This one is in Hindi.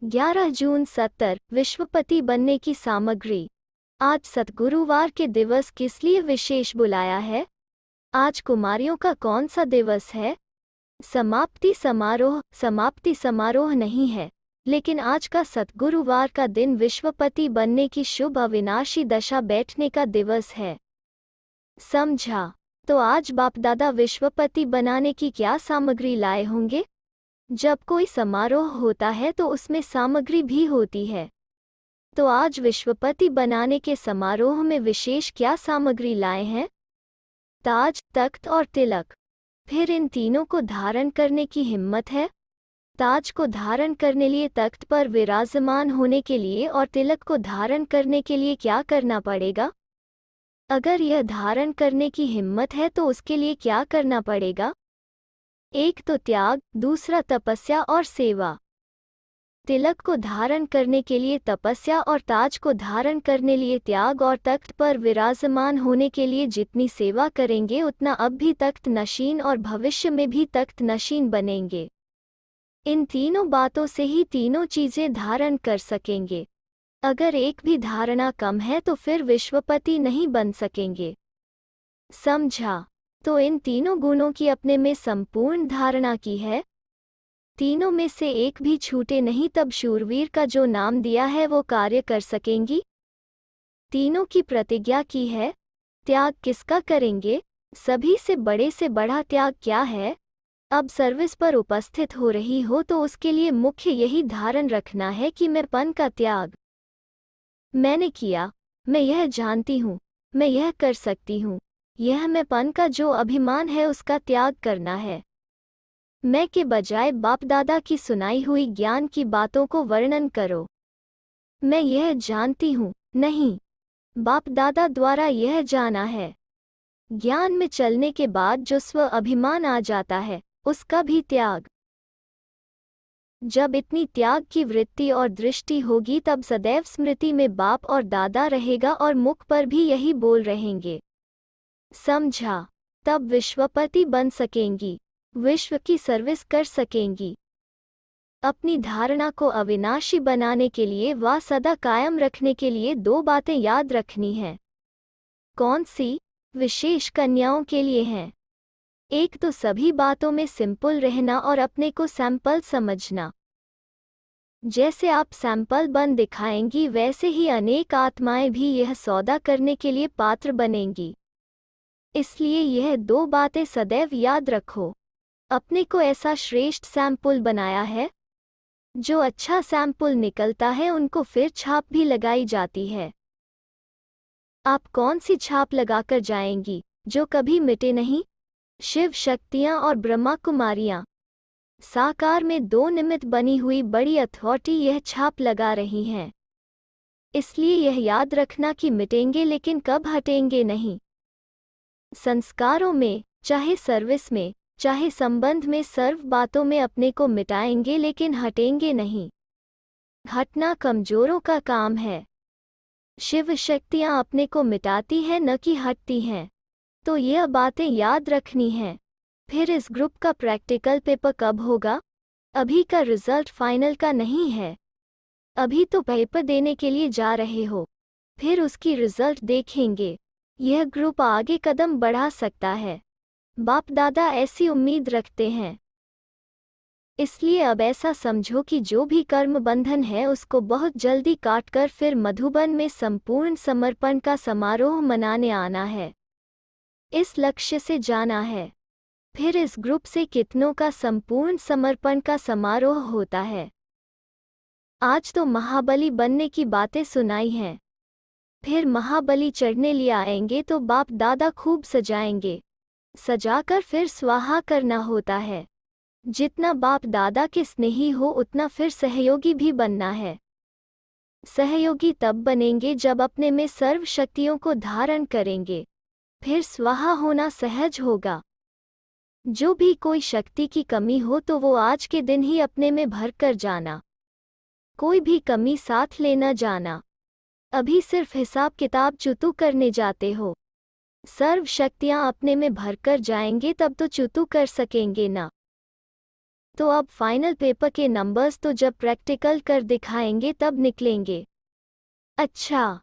11 जून 70 विश्वपति बनने की सामग्री। आज सतगुरुवार के दिवस किस लिए विशेष बुलाया है? आज कुमारियों का कौन सा दिवस है? समाप्ति समारोह नहीं है, लेकिन आज का सतगुरुवार का दिन विश्वपति बनने की शुभ अविनाशी दशा बैठने का दिवस है। समझा? तो आज बाप दादा विश्वपति बनाने की क्या सामग्री लाए होंगे? जब कोई समारोह होता है तो उसमें सामग्री भी होती है। तो आज विश्वपति बनाने के समारोह में विशेष क्या सामग्री लाए हैं? ताज, तख्त और तिलक। फिर इन तीनों को धारण करने की हिम्मत है? ताज को धारण करने लिए तख्त पर विराजमान होने के लिए और तिलक को धारण करने के लिए क्या करना पड़ेगा? अगर यह धारण करने की हिम्मत है तो उसके लिए क्या करना पड़ेगा? एक तो त्याग, दूसरा तपस्या और सेवा। तिलक को धारण करने के लिए तपस्या और ताज को धारण करने लिए त्याग और तख्त पर विराजमान होने के लिए जितनी सेवा करेंगे उतना अब भी तख्त नशीन और भविष्य में भी तख्त नशीन बनेंगे। इन तीनों बातों से ही तीनों चीजें धारण कर सकेंगे। अगर एक भी धारणा कम है तो फिर विश्वपति नहीं बन सकेंगे। समझा? तो इन तीनों गुणों की अपने में संपूर्ण धारणा की है। तीनों में से एक भी छूटे नहीं, तब शूरवीर का जो नाम दिया है वो कार्य कर सकेंगी। तीनों की प्रतिज्ञा की है। त्याग किसका करेंगे? सभी से बड़ा त्याग क्या है? अब सर्विस पर उपस्थित हो रही हो तो उसके लिए मुख्य यही धारण रखना है कि मैं पन का त्याग मैंने किया, मैं यह जानती हूँ, मैं यह कर सकती हूँ। यह मैंपन का जो अभिमान है उसका त्याग करना है। मैं के बजाय बाप दादा की सुनाई हुई ज्ञान की बातों को वर्णन करो। मैं यह जानती हूँ, नहीं, बाप दादा द्वारा यह जाना है। ज्ञान में चलने के बाद जो स्व अभिमान आ जाता है उसका भी त्याग। जब इतनी त्याग की वृत्ति और दृष्टि होगी तब सदैव स्मृति में बाप और दादा रहेगा और मुख पर भी यही बोल रहेंगे। समझा? तब विश्वपति बन सकेंगी, विश्व की सर्विस कर सकेंगी। अपनी धारणा को अविनाशी बनाने के लिए व सदा कायम रखने के लिए दो बातें याद रखनी हैं। कौन सी? विशेष कन्याओं के लिए हैं। एक तो सभी बातों में सिंपल रहना और अपने को सैंपल समझना। जैसे आप सैंपल बन दिखाएंगी वैसे ही अनेक आत्माएं भी यह सौदा करने के लिए पात्र बनेंगी। इसलिए यह दो बातें सदैव याद रखो। अपने को ऐसा श्रेष्ठ सैंपल बनाया है। जो अच्छा सैंपल निकलता है उनको फिर छाप भी लगाई जाती है। आप कौन सी छाप लगाकर जाएंगी जो कभी मिटे नहीं? शिव शक्तियां और ब्रह्मा कुमारियां साकार में दो निमित्त बनी हुई बड़ी अथॉरिटी यह छाप लगा रही हैं। इसलिए यह याद रखना कि मिटेंगे लेकिन कब हटेंगे नहीं। संस्कारों में, चाहे सर्विस में, चाहे संबंध में, सर्व बातों में अपने को मिटाएंगे लेकिन हटेंगे नहीं। हटना कमजोरों का काम है। शिव शक्तियां अपने को मिटाती हैं न कि हटती हैं। तो यह बातें याद रखनी हैं। फिर इस ग्रुप का प्रैक्टिकल पेपर कब होगा? अभी का रिजल्ट फाइनल का नहीं है। अभी तो पेपर देने के लिए जा रहे हो, फिर उसकी रिजल्ट देखेंगे। यह ग्रुप आगे कदम बढ़ा सकता है। बाप दादा ऐसी उम्मीद रखते हैं। इसलिए अब ऐसा समझो कि जो भी कर्म बंधन है उसको बहुत जल्दी काटकर फिर मधुबन में संपूर्ण समर्पण का समारोह मनाने आना है। इस लक्ष्य से जाना है। फिर इस ग्रुप से कितनों का संपूर्ण समर्पण का समारोह होता है। आज तो महाबली बनने की बातें सुनाई हैं। फिर महाबली चढ़ने लिए आएंगे तो बाप दादा खूब सजाएंगे। सजाकर फिर स्वाहा करना होता है। जितना बाप दादा के स्नेही हो उतना फिर सहयोगी भी बनना है। सहयोगी तब बनेंगे जब अपने में सर्व शक्तियों को धारण करेंगे। फिर स्वाहा होना सहज होगा। जो भी कोई शक्ति की कमी हो तो वो आज के दिन ही अपने में भर कर जाना। कोई भी कमी साथ लेना जाना। अभी सिर्फ हिसाब किताब चुतू करने जाते हो। सर्व शक्तियां अपने में भरकर जाएंगे तब तो चुतू कर सकेंगे ना। तो अब फाइनल पेपर के नंबर्स तो जब प्रैक्टिकल कर दिखाएंगे तब निकलेंगे। अच्छा,